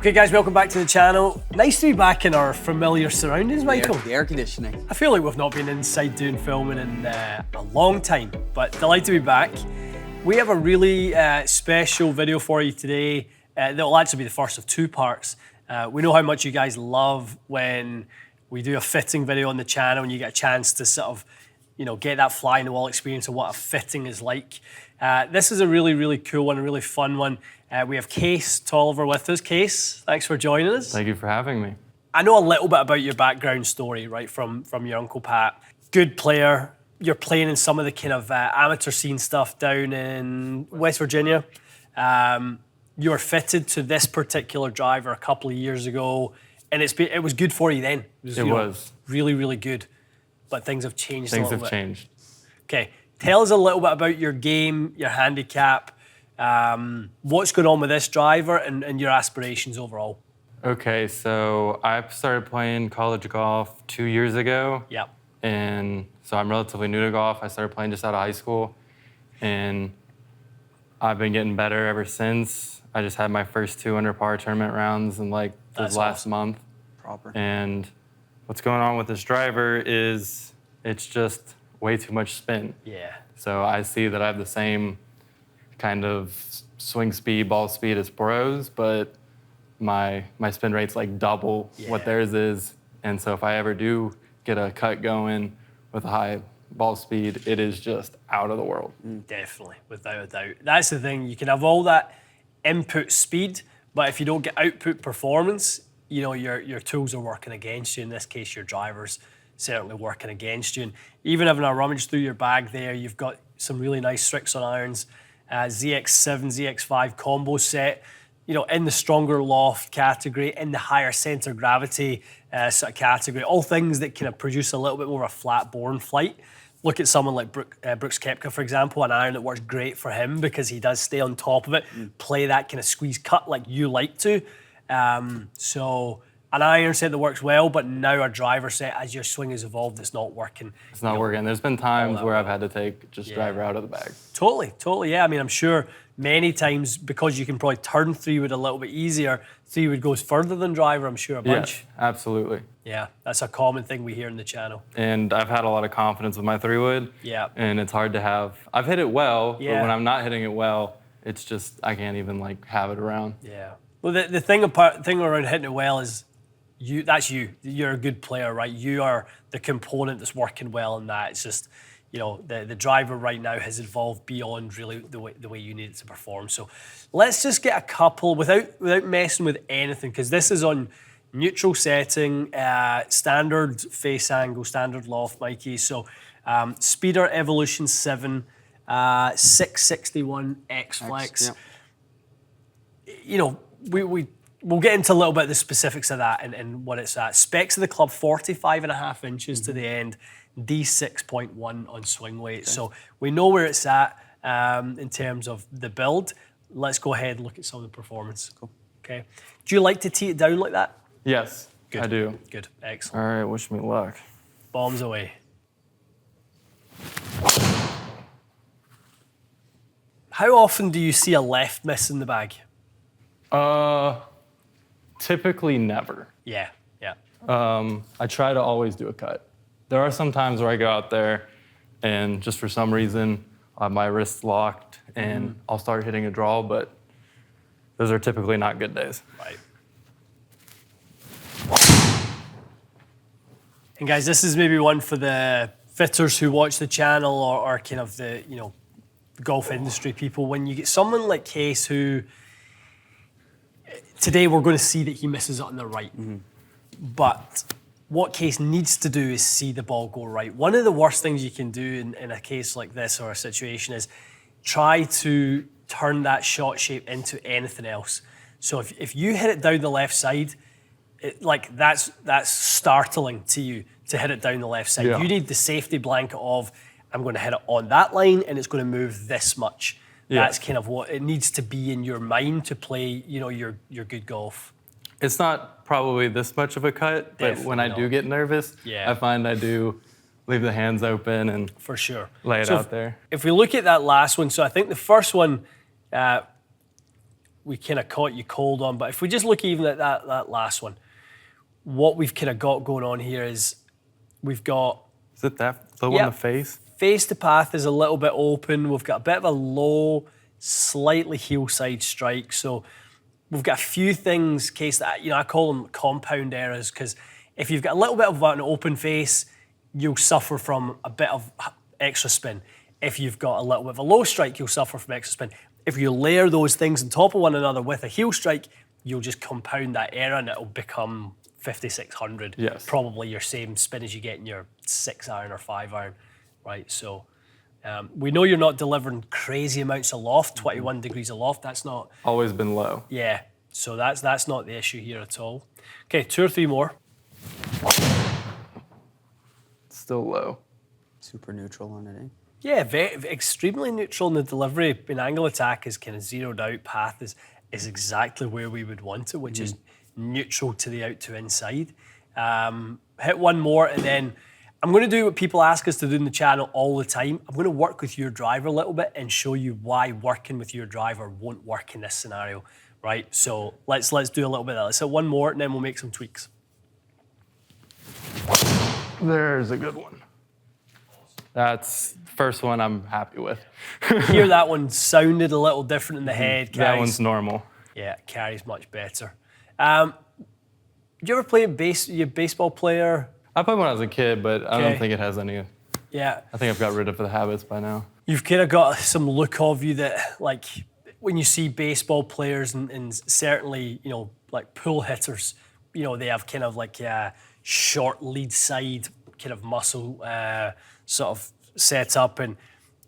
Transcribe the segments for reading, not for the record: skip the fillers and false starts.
Okay guys, welcome back to the channel. Nice to be back in our familiar surroundings, Michael. The air conditioning. I feel like we've not been inside doing filming in a long time, but delighted to be back. We have a really special video for you today that will actually be the first of two parts. We know how much you guys love when we do a fitting video on the channel and you get a chance to sort of, get that fly in the wall experience of what a fitting is like. This is a really, really cool one, a really fun one. We have Case Tolliver with us. Case, thanks for joining us. Thank you for having me. I know a little bit about your background story, right, from your Uncle Pat. Good player. You're playing in some of the kind of amateur scene stuff down in West Virginia. You were fitted to this particular driver a couple of years ago, and it was good for you then. It was. Really, really good. But things have changed a little bit. Things have changed. Okay, tell us a little bit about your game, your handicap, what's going on with this driver and your aspirations overall. Okay, so I started playing college golf 2 years ago. Yep. And so I'm relatively new to golf. I started playing just out of high school. And I've been getting better ever since. I just had my first 2 under par tournament rounds in like this last month. Proper. And what's going on with this driver is it's just way too much spin. Yeah. So I see that I have the same kind of swing speed, ball speed as pros, but my spin rate's like double what theirs is. And so if I ever do get a cut going with a high ball speed, it is just out of the world. Definitely, without a doubt. That's the thing. You can have all that input speed, but if you don't get output performance, your tools are working against you. In this case, your driver's certainly working against you. And even having a rummage through your bag there, you've got some really nice Strixon irons, ZX7, ZX5 combo set, in the stronger loft category, in the higher center gravity sort of category, all things that kind of produce a little bit more of a flat born flight. Look at someone like Brooks Koepka, for example, an iron that works great for him because he does stay on top of it, play that kind of squeeze cut like you like to. So an iron set that works well, but now a driver set, as your swing has evolved, it's not working. It's not working. There's been times where I've had to take just driver out of the bag. Totally, yeah. I mean, I'm sure many times because you can probably turn 3-wood a little bit easier, 3-wood goes further than driver, I'm sure, a bunch. Yes, absolutely. Yeah, that's a common thing we hear in the channel. And I've had a lot of confidence with my 3-wood. Yeah. And it's hard to have. I've hit it well, but Yeah. when I'm not hitting it well, it's just, I can't even have it around. Yeah. Well, the thing around hitting it well is that's you. You're a good player, right? You are the component that's working well in that. It's just, the driver right now has evolved beyond really the way you need it to perform. So let's just get a couple without messing with anything, because this is on neutral setting, standard face angle, standard loft, Mikey. So Speeder Evolution 7, 661 X Flex. Yeah. We'll get into a little bit of the specifics of that and what it's at. Specs of the club, 45.5 inches to the end, D6.1 on swing weight. Okay. So we know where it's at in terms of the build. Let's go ahead and look at some of the performance. Cool. Okay. Do you like to tee it down like that? Yes, Good. I do. Good, excellent. All right, wish me luck. Bombs away. How often do you see a left miss in the bag? Typically never. Yeah. I try to always do a cut. There are some times where I go out there and just for some reason I have my wrists locked and I'll start hitting a draw, but those are typically not good days. Right. And guys, this is maybe one for the fitters who watch the channel or kind of the, golf industry people. When you get someone like Case who, today we're going to see that he misses it on the right. But what Case needs to do is see the ball go right. One of the worst things you can do in a case like this or a situation is try to turn that shot shape into anything else. So if you hit it down the left side, that's startling to you to hit it down the left side. Yeah. You need the safety blanket of, I'm going to hit it on that line and it's going to move this much. Yeah. That's kind of what it needs to be in your mind to play, your good golf. It's not probably this much of a cut, but when I do get nervous, I find I do leave the hands open and for sure lay it out there. If we look at that last one, so I think the first one we kind of caught you cold on. But if we just look even at that last one, what we've kind of got going on here is we've got Is it that low on the face? face to path is a little bit open. We've got a bit of a low, slightly heel side strike. So we've got a few things, case that, I call them compound errors, because if you've got a little bit of an open face, you'll suffer from a bit of extra spin. If you've got a little bit of a low strike, you'll suffer from extra spin. If you layer those things on top of one another with a heel strike, you'll just compound that error and it'll become 5,600. Yes. Probably your same spin as you get in your 6-iron or 5-iron, right? So we know you're not delivering crazy amounts of loft, 21 degrees of loft. That's not... Always been low. Yeah, so that's not the issue here at all. Okay, 2 or 3 more. Still low. Super neutral on it, eh? Yeah, extremely neutral in the delivery. In angle attack is kind of zeroed out. Path is exactly where we would want it, which is neutral to the out to inside. Hit one more, and then I'm going to do what people ask us to do in the channel all the time. I'm going to work with your driver a little bit and show you why working with your driver won't work in this scenario, right? So let's do a little bit of that. Let's hit one more, and then we'll make some tweaks. There's a good one. That's first one I'm happy with. Hear that one sounded a little different in the head. That one's normal. Yeah, carries much better. Did you ever play you a baseball player? I played when I was a kid, but I don't think it has any. Yeah. I think I've got rid of the habits by now. You've kind of got some look of you that, like, when you see baseball players and certainly, like pull hitters, they have kind of like a short lead side kind of muscle sort of set up, and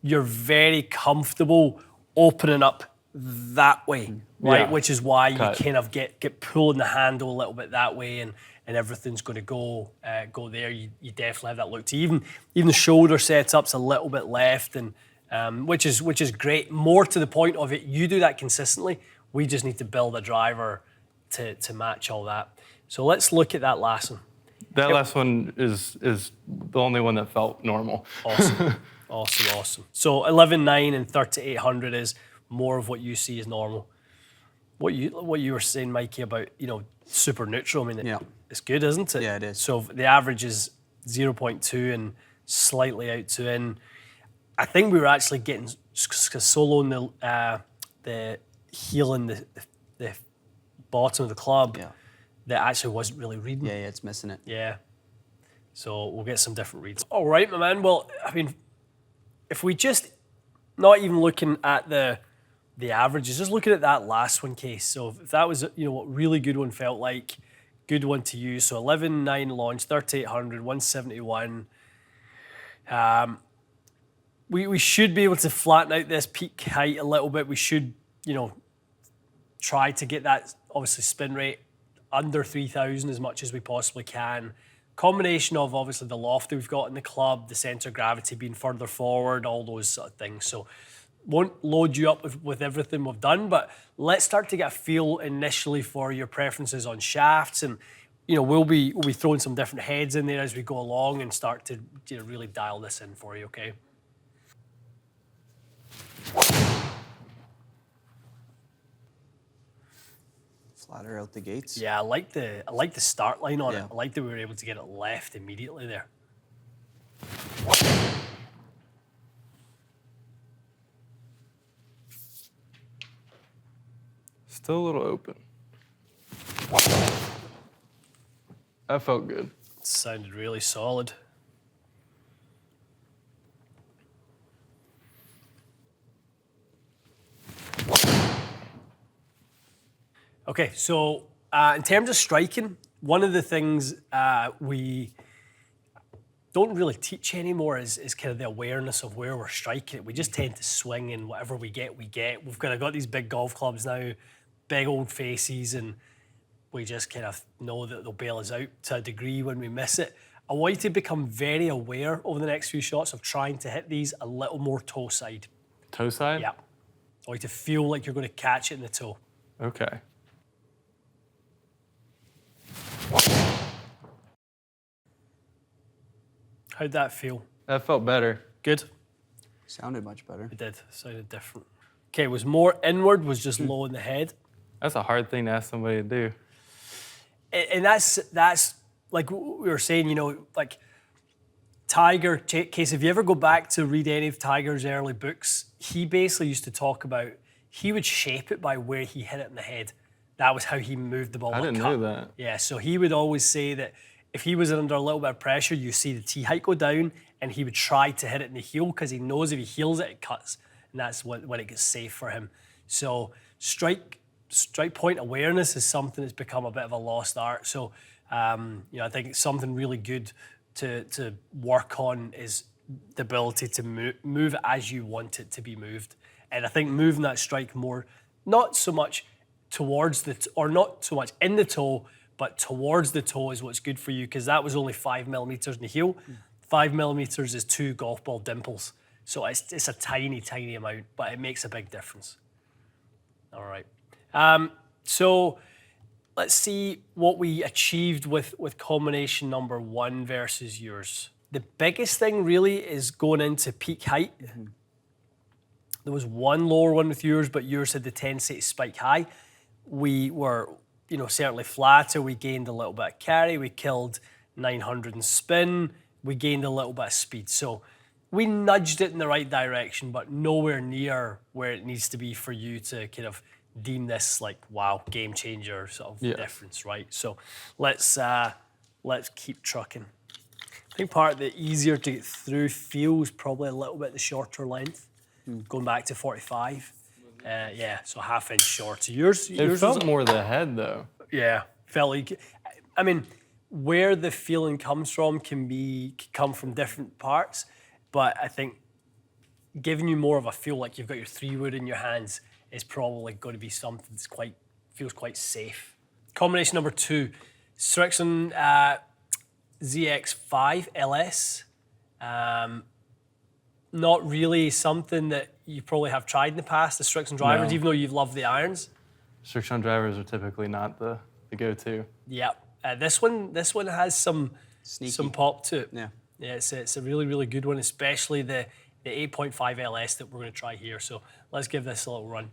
you're very comfortable opening up that way, right? Yeah. Which is why you Cut. kind of get pulling the handle a little bit that way, and everything's going to go there. You definitely have that look to you. Even the shoulder setup's a little bit left, and which is great. More to the point of it, you do that consistently. We just need to build a driver to match all that. So let's look at that last one. That last one is the only one that felt normal. Awesome, awesome. So 11.9 and 3,800 is more of what you see as normal. What you were saying, Mikey, about super neutral. I mean, it's good, isn't it? Yeah, it is. So the average is 0.2 and slightly out to in. I think we were actually getting solo in the heel and the bottom of the club. Yeah. That actually wasn't really reading. Yeah, it's missing it. Yeah. So we'll get some different reads. All right, my man. Well, I mean, if we just, not even looking at the averages, just looking at that last one case. So if that was, what really good one felt like, good one to use. So 11.9 launch, 3,800, 171. We should be able to flatten out this peak height a little bit. We should, try to get that, obviously, spin rate under 3,000 as much as we possibly can. Combination of obviously the loft that we've got in the club, the center of gravity being further forward, all those sort of things. So won't load you up with everything we've done, but let's start to get a feel initially for your preferences on shafts, and we'll be throwing some different heads in there as we go along and start to really dial this in for you, okay? Flatter out the gates. Yeah, I like the start line on it. Yeah. I like that we were able to get it left immediately there. Still a little open. That felt good. It sounded really solid. Okay, so in terms of striking, one of the things we don't really teach anymore is kind of the awareness of where we're striking it. We just tend to swing, and whatever we get, we get. We've kind of got these big golf clubs now, big old faces, and we just kind of know that they'll bail us out to a degree when we miss it. I want you to become very aware over the next few shots of trying to hit these a little more toe side. Toe side? Yeah. I want you to feel like you're going to catch it in the toe. Okay. How'd that feel? That felt better. Good? Sounded much better. It did. Sounded different. Okay, was more inward, was just low in the head. That's a hard thing to ask somebody to do. And that's like we were saying, like Tiger, case, if you ever go back to read any of Tiger's early books, he basically used to talk about, he would shape it by where he hit it in the head. That was how he moved the ball. I didn't know that. Yeah, so he would always say that if he was under a little bit of pressure, you see the tee height go down, and he would try to hit it in the heel because he knows if he heels it, it cuts, and that's when it gets safe for him. So strike point awareness is something that's become a bit of a lost art. So I think it's something really good to work on is the ability to move as you want it to be moved. And I think moving that strike more, not so much towards not so much in the toe, but towards the toe is what's good for you, because that was only 5 millimeters in the heel. 5 millimeters is 2 golf ball dimples. So it's a tiny, tiny amount, but it makes a big difference. All right. So let's see what we achieved with combination number 1 versus yours. The biggest thing really is going into peak height. Mm-hmm. There was one lower one with yours, but yours had the tendency to spike high. We were, certainly flatter. We gained a little bit of carry. We killed 900 in spin. We gained a little bit of speed. So we nudged it in the right direction, but nowhere near where it needs to be for you to kind of deem this like, wow, game changer sort of difference, right? So let's keep trucking. I think part of the easier to get through feels probably a little bit the shorter length, going back to 45. So half inch short. So yours felt more the head though. Yeah, felt like. I mean, where the feeling comes from can come from different parts, but I think giving you more of a feel like you've got your 3-wood in your hands is probably going to be something that's feels quite safe. Combination number 2, Strixon ZX5 LS. Not really something that you probably have tried in the past, the Strixon drivers, even though you've loved the irons. Strixon drivers are typically not the go-to. Yeah, this one has some pop to it. Yeah, it's a really, really good one, especially the 8.5 LS that we're going to try here. So let's give this a little run.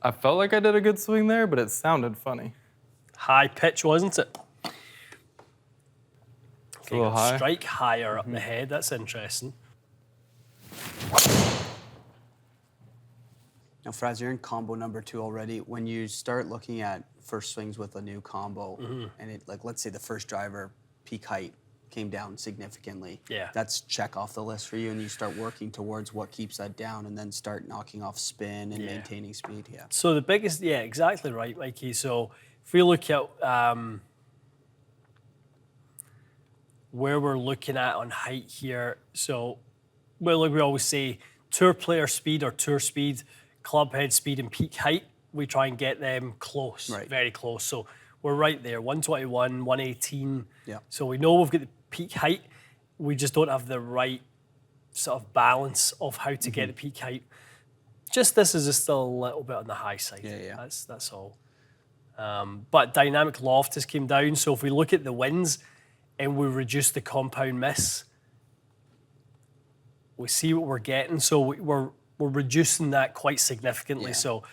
I felt like I did a good swing there, but it sounded funny. High pitch, wasn't it? It's a little high. Strike higher up the head. That's interesting. Now, Fraz, you're in combo number 2 already. When you start looking at first swings with a new combo, and it, like, let's say the first driver peak height came down significantly. Yeah. That's check off the list for you, and you start working towards what keeps that down, and then start knocking off spin and maintaining speed. Yeah. So the biggest, exactly right, Mikey. So if we look at where we're looking at on height here, so like we always say, tour player speed or tour speed, club head speed and peak height, we try and get them close, very close. So we're right there, 121, 118. Yeah. So we know we've got the peak height. We just don't have the right sort of balance of how to get the peak height. This is just a little bit on the high side. Yeah. That's all. But dynamic loft has came down. So if we look at the winds and we reduce the compound miss, we see what we're getting. So we're reducing that quite significantly. Yeah. So,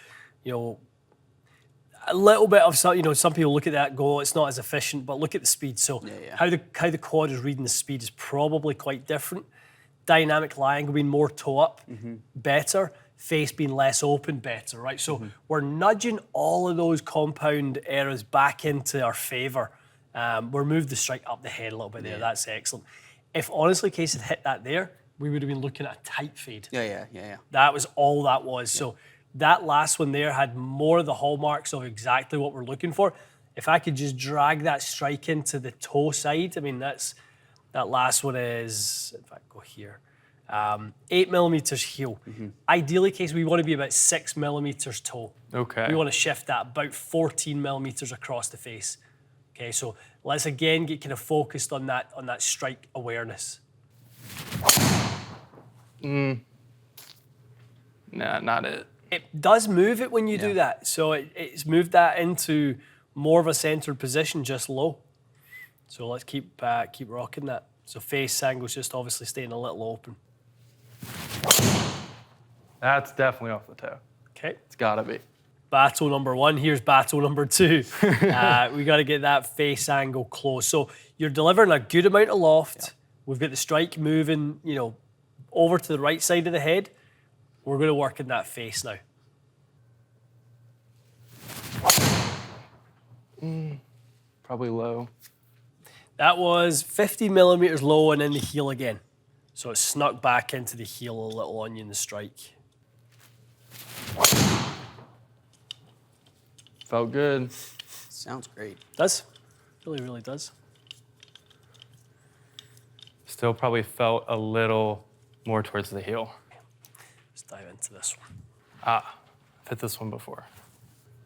a little bit of some people look at that and go, it's not as efficient, but look at the speed. So how the quad is reading the speed is probably quite different. Dynamic lie angle being more toe up, better. Face being less open, better, right? So we're nudging all of those compound errors back into our favour. We're moved the strike up the head a little bit there. That's excellent. If honestly Case had hit that there, we would have been looking at a tight fade. Yeah. That was all that was. Yeah. So that last one there had more of the hallmarks of exactly what we're looking for. If I could just drag that strike into the toe side, I mean, that last one is, in fact, go here. 8 millimeters heel. Ideally, Case, we want to be about 6 millimeters toe. Okay. We want to shift that about 14 millimeters across the face. Okay, so let's again get kind of focused on that strike awareness. Nah, not it. It does move it when you do that. So it's moved that into more of a centered position, just low. So let's keep rocking that. So face angle's just obviously staying a little open. That's definitely off the toe. Okay. It's gotta be. Battle number 1. Here's battle number 2. We got to get that face angle close. So you're delivering a good amount of loft. Yeah. We've got the strike moving, over to the right side of the head. We're going to work in that face now. Probably low. That was 50 millimeters low and in the heel again. So it snuck back into the heel a little on you in the strike. Felt good. Sounds great. Does. Really, really does. Still probably felt a little more towards the heel. Let's dive into this one. I've hit this one before.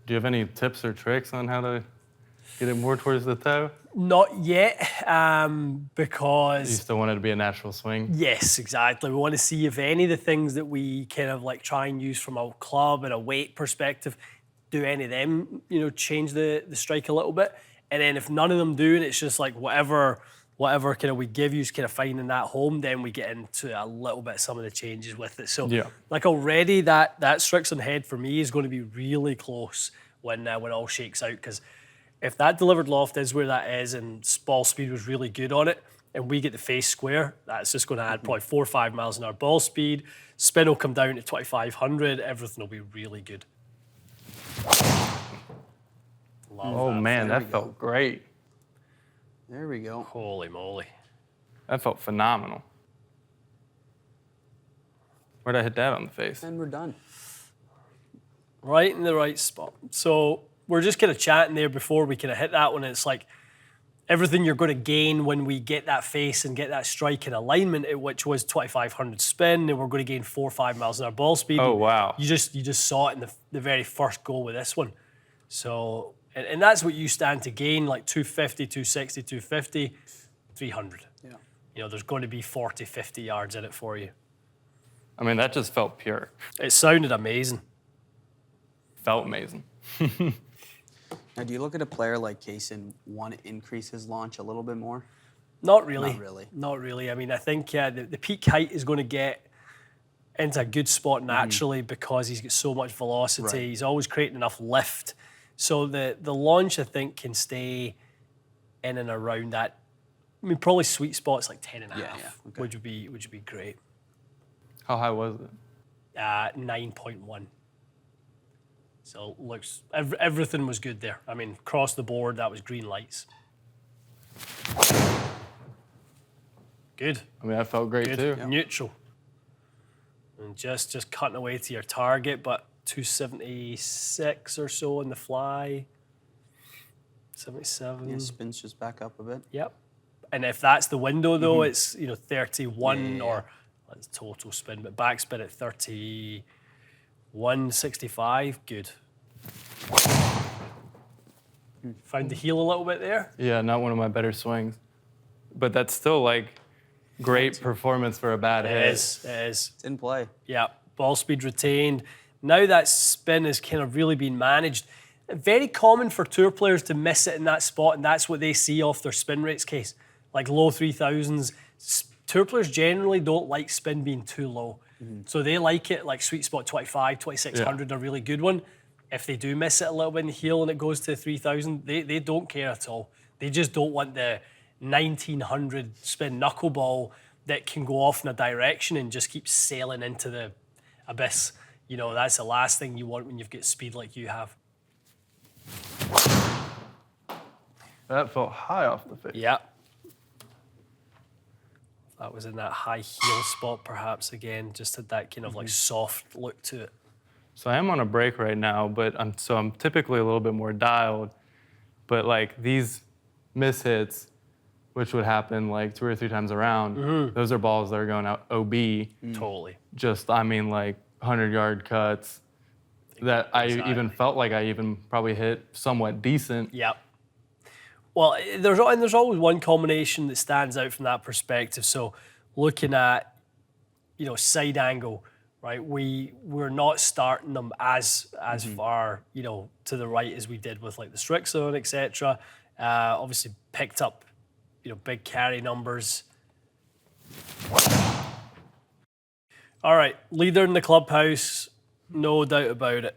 Do you have any tips or tricks on how to get it more towards the toe? Not yet, You because still want it to be a natural swing? yes, exactly. We want to see if any of the things that we kind of like try and use from a club and a weight perspective, do any of them, change the strike a little bit. And then if none of them do, and it's just like whatever kind of we give you is kind of finding that home, then we get into a little bit some of the changes with it. So Yeah. like already that Strickson head for me is going to be really close when all shakes out, because if that delivered loft is where that is and ball speed was really good on it, and we get the face square, that's just going to add probably 4 or 5 miles an hour ball speed. Spin will come down to 2,500. Everything will be really good. Love Oh that. man, There we that felt great. There we go. Holy moly. That felt phenomenal. Where'd I hit that on the face? And we're done. Right in the right spot. So we're just kind of chatting there before we kind of hit that one. It's like everything you're going to gain when we get that face and get that strike in alignment, which was 2,500 spin, and we're going to gain 4 or 5 miles an hour ball speed. Oh, wow. You just saw it in the very first goal with this one. So, and that's what you stand to gain, like 250, 260, 250, 300. Yeah. There's going to be 40, 50 yards in it for you. I mean, that just felt pure. It sounded amazing. Felt amazing. Now, do you look at a player like Kaysen, want to increase his launch a little bit more? Not really. Not really. Not really. I mean, I think the peak height is going to get into a good spot naturally because he's got so much velocity. Right. He's always creating enough lift. So the launch, I think, can stay in and around that. I mean, probably sweet spots like 10 and a half, Yeah, okay. which would be great. How high was it? 9.1. So looks everything was good there. I mean, across the board, that was green lights. Good. I mean, that felt great Good. too. Yeah. Neutral. And just cutting away to your target, but 276 or so in the fly. 77. Yeah, spins just back up a bit. Yep. And if that's the window though, it's 31 Yeah. or that's total spin, but backspin at 31.65. Good. Found the heel a little bit there. Yeah, not one of my better swings. But that's still like great performance for a bad It hit. is. It is. It's in play. Yeah, ball speed retained. Now that spin has kind of really been managed. Very common for tour players to miss it in that spot, and that's what they see off their spin rates case. Like low 3,000s. Tour players generally don't like spin being too low. So they like it like sweet spot 25, 2,600, a really good one. If they do miss it a little bit in the heel and it goes to 3,000, they don't care at all. They just don't want the 1,900 spin knuckleball that can go off in a direction and just keep sailing into the abyss. That's the last thing you want when you've got speed like you have. That felt high off the face. Yeah. That was in that high heel spot perhaps again, just had that kind of like soft look to it. So I am on a break right now, but I'm typically a little bit more dialed. But like these mishits, which would happen like 2 or 3 times around, those are balls that are going out OB. Totally. Just, I mean, like 100-yard cuts that I even Exactly. felt like I even probably hit somewhat decent. Yep. Well, there's always one combination that stands out from that perspective. So looking at, side angle, right? We're not starting them as far, to the right as we did with like the Strixon, etc. Obviously picked up, big carry numbers. All right, leader in the clubhouse, no doubt about it.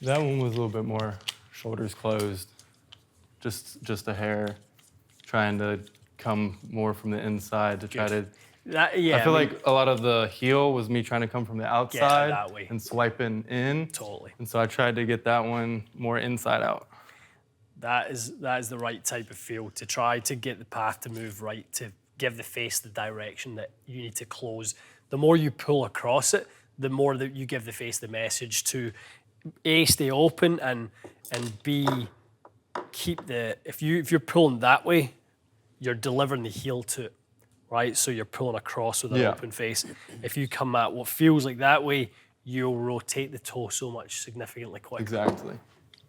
That one was a little bit more shoulders closed, just a hair, trying to come more from the inside to try to. I feel like a lot of the heel was me trying to come from the outside that way. and swiping in. Totally. And so I tried to get that one more inside out. That is the right type of feel, to try to get the path to move right, to give the face the direction that you need to close. The more you pull across it, the more that you give the face the message to A, stay open, and B, keep the, if you're pulling that way, you're delivering the heel to it, right? So you're pulling across with an open face. If you come at what feels like that way, you'll rotate the toe so much significantly quicker. Exactly.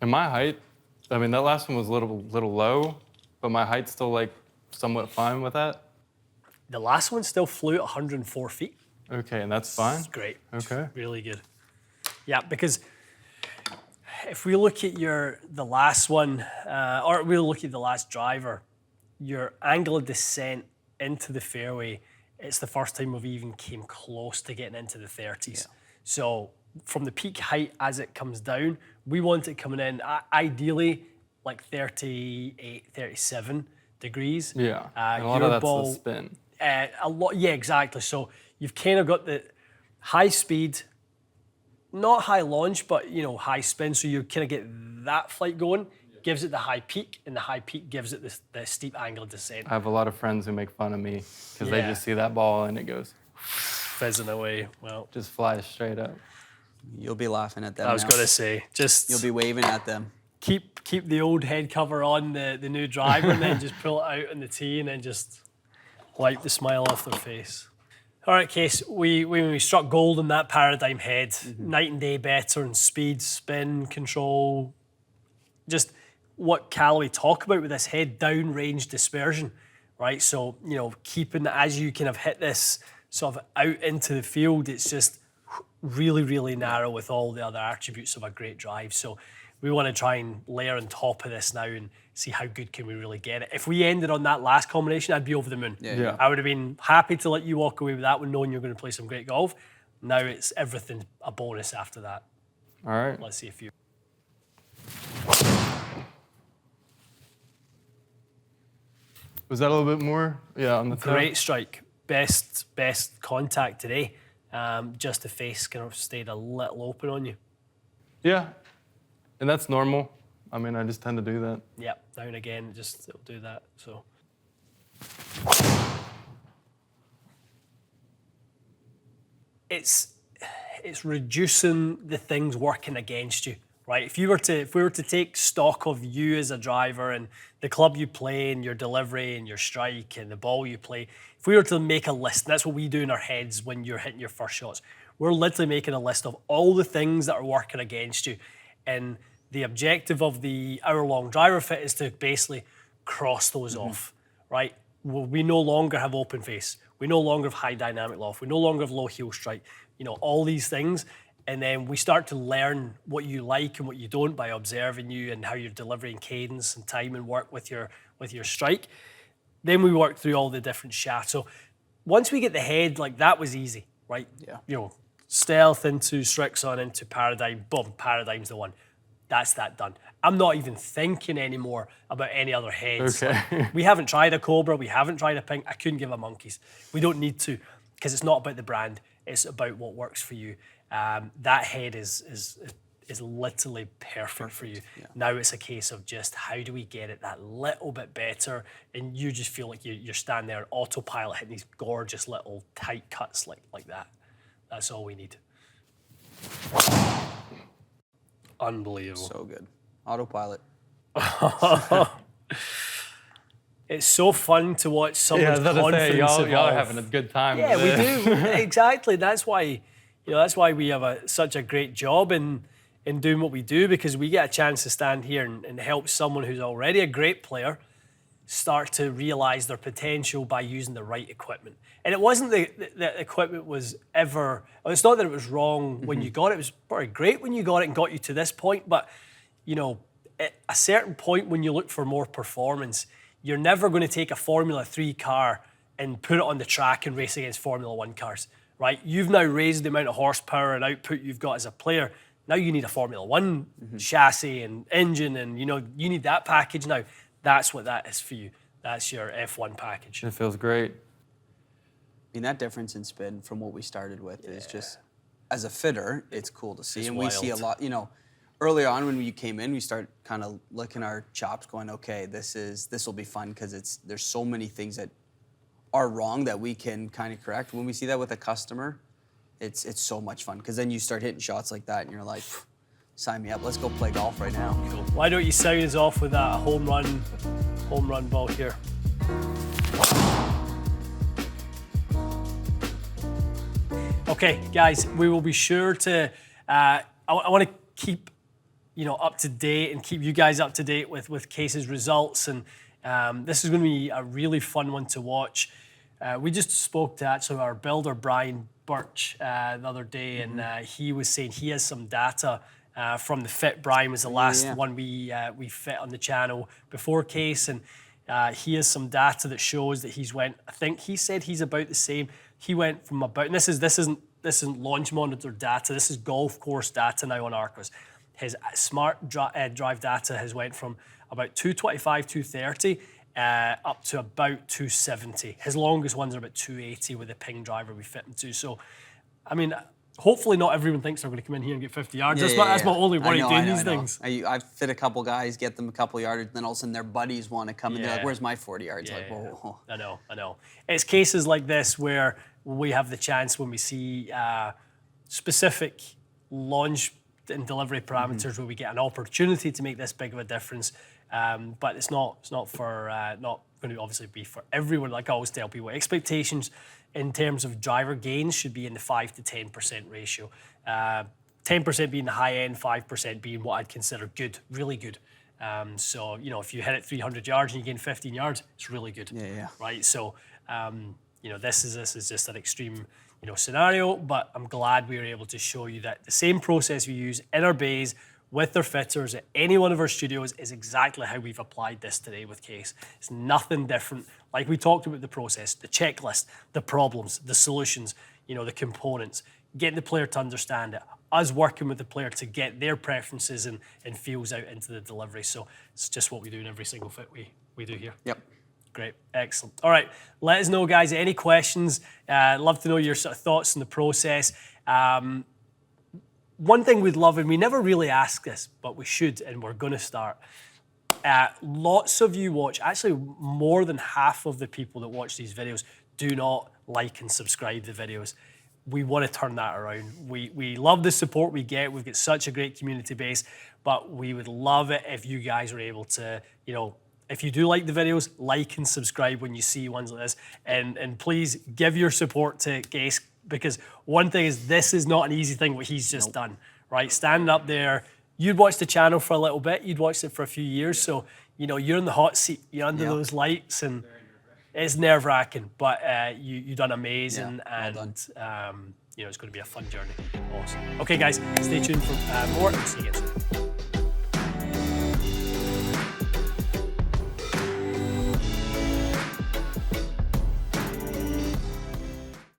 And my height, I mean, that last one was a little low, but my height's still like somewhat fine with that. The last one still flew at 104 feet. Okay, and that's fine? It's great. Okay. Really good. Yeah, because if we look at the last one, or we'll look at the last driver, your angle of descent into the fairway, it's the first time we've even came close to getting into the 30s. Yeah. So from the peak height as it comes down, we want it coming in ideally like 38, 37 degrees. Yeah, and a lot of that's the spin. A lot, yeah, exactly. So you've kind of got the high speed, not high launch, but high spin. So you kind of get that flight going, gives it the high peak, and the high peak gives it the steep angle of descent. I have a lot of friends who make fun of me because they just see that ball and it goes fizzing away. Well, just flies straight up. You'll be laughing at them. I was going to say, you'll be waving at them. Keep the old head cover on the new driver, and then just pull it out on the tee, and then just wipe the smile off their face. All right, Case, when we struck gold in that paradigm head, night and day better in speed, spin, control, just what Callaway talk about with this head down range dispersion, right? So, keeping, as you kind of hit this sort of out into the field, it's just really, really narrow with all the other attributes of a great drive. So we want to try and layer on top of this now and see how good can we really get it. If we ended on that last combination, I'd be over the moon. Yeah. I would have been happy to let you walk away with that one, knowing you're going to play some great golf. Now it's everything a bonus after that. All right. Let's see if you... Was that a little bit more? Yeah, on the top? Great strike. Best contact today. Just the face kind of stayed a little open on you. Yeah, and that's normal. I mean, I just tend to do that. Yep, now and again, it'll do that. So. It's reducing the things working against you, right? If we were to take stock of you as a driver and the club you play and your delivery and your strike and the ball you play, if we were to make a list, and that's what we do in our heads when you're hitting your first shots, we're literally making a list of all the things that are working against you. And the objective of the hour-long driver fit is to basically cross those off, right? We no longer have open face. We no longer have high dynamic loft. We no longer have low heel strike. All these things. And then we start to learn what you like and what you don't by observing you and how you're delivering cadence and time and work with your strike. Then we work through all the different shafts. So once we get the head, like that was easy, right? Yeah. Stealth into Strixon into Paradigm, boom, Paradigm's the one. That's that done. I'm not even thinking anymore about any other heads. Okay. Like, we haven't tried a Cobra, we haven't tried a Pink. I couldn't give a monkeys. We don't need to, because it's not about the brand. It's about what works for you. That head is literally perfect for you. Yeah. Now it's a case of just how do we get it that little bit better, and you just feel like you're standing there on autopilot hitting these gorgeous little tight cuts like that. That's all we need. Unbelievable. So good. Autopilot. It's so fun to watch someone's confidence evolve. Y'all are having a good time. Yeah, we do. Exactly. That's why, we have such a great job in doing what we do, because we get a chance to stand here and help someone who's already a great player start to realize their potential by using the right equipment. And it wasn't the equipment was ever, it's not that it was wrong when you got it. It was probably great when you got it and got you to this point. But, at a certain point when you look for more performance, you're never going to take a Formula 3 car and put it on the track and race against Formula 1 cars, right? You've now raised the amount of horsepower and output you've got as a player. Now you need a Formula One chassis and engine, and you need that package now. That's what that is for you. That's your F1 package. It feels great. I mean, that difference in spin from what we started with is just, as a fitter, it's cool to see. It's and we see a wild. lot, early on when you came in, we start kind of licking our chops going, okay, this will be fun because there's so many things that are wrong that we can kind of correct. When we see that with a customer, it's so much fun because then you start hitting shots like that and you're like, sign me up, let's go play golf right now. Cool. Why don't you sound us off with that home run ball here? Okay, guys, we will be sure to. I want to keep, up to date and keep you guys up to date with Case's results, and this is going to be a really fun one to watch. We just spoke to actually our builder Brian Birch the other day, and he was saying he has some data from the fit. Brian was the last one we fit on the channel before Case, and he has some data that shows that I think he said he's about the same. He went from about, and this isn't launch monitor data. This is golf course data now on Arcos. His smart drive data has went from about 225, 230 up to about 270. His longest ones are about 280 with the ping driver we fit into. So, I mean, hopefully not everyone thinks they're going to come in here and get 50 yards. That's my only worry doing these things. I've fit a couple guys, get them a couple yards, then all of a sudden their buddies want to come in. They're like, where's my 40 yards? Whoa. I know. It's cases like this where we have the chance when we see specific launch and delivery parameters where we get an opportunity to make this big of a difference. But it's not going to obviously be for everyone. Like I always tell people, expectations in terms of driver gains should be in the 5 to 10% ratio. 10% being the high end, 5% being what I'd consider good, really good. So, if you hit it 300 yards and you gain 15 yards, it's really good. Yeah. Right? So, this is just an extreme, scenario, but I'm glad we were able to show you that the same process we use in our bays with our fitters at any one of our studios is exactly how we've applied this today with Case. It's nothing different. Like we talked about the process, the checklist, the problems, the solutions, the components, getting the player to understand it, us working with the player to get their preferences and feels out into the delivery. So it's just what we do in every single fit we do here. Yep. Great, excellent. All right, let us know, guys, any questions. Love to know your sort of thoughts on the process. One thing we'd love, and we never really ask this, but we should, and we're going to start. Lots of you watch, actually more than half of the people that watch these videos do not like and subscribe to the videos. We want to turn that around. We love the support we get. We've got such a great community base, but we would love it if you guys were able to, if you do like the videos, like and subscribe when you see ones like this. And please give your support to Case, because one thing is, this is not an easy thing what he's just done, right? Standing up there, you'd watched the channel for a little bit, you'd watched it for a few years, so, you're in the hot seat, you're under those lights, and it's nerve-wracking, but you've done amazing, and it's going to be a fun journey. Awesome. Okay, guys, stay tuned for more. See you again.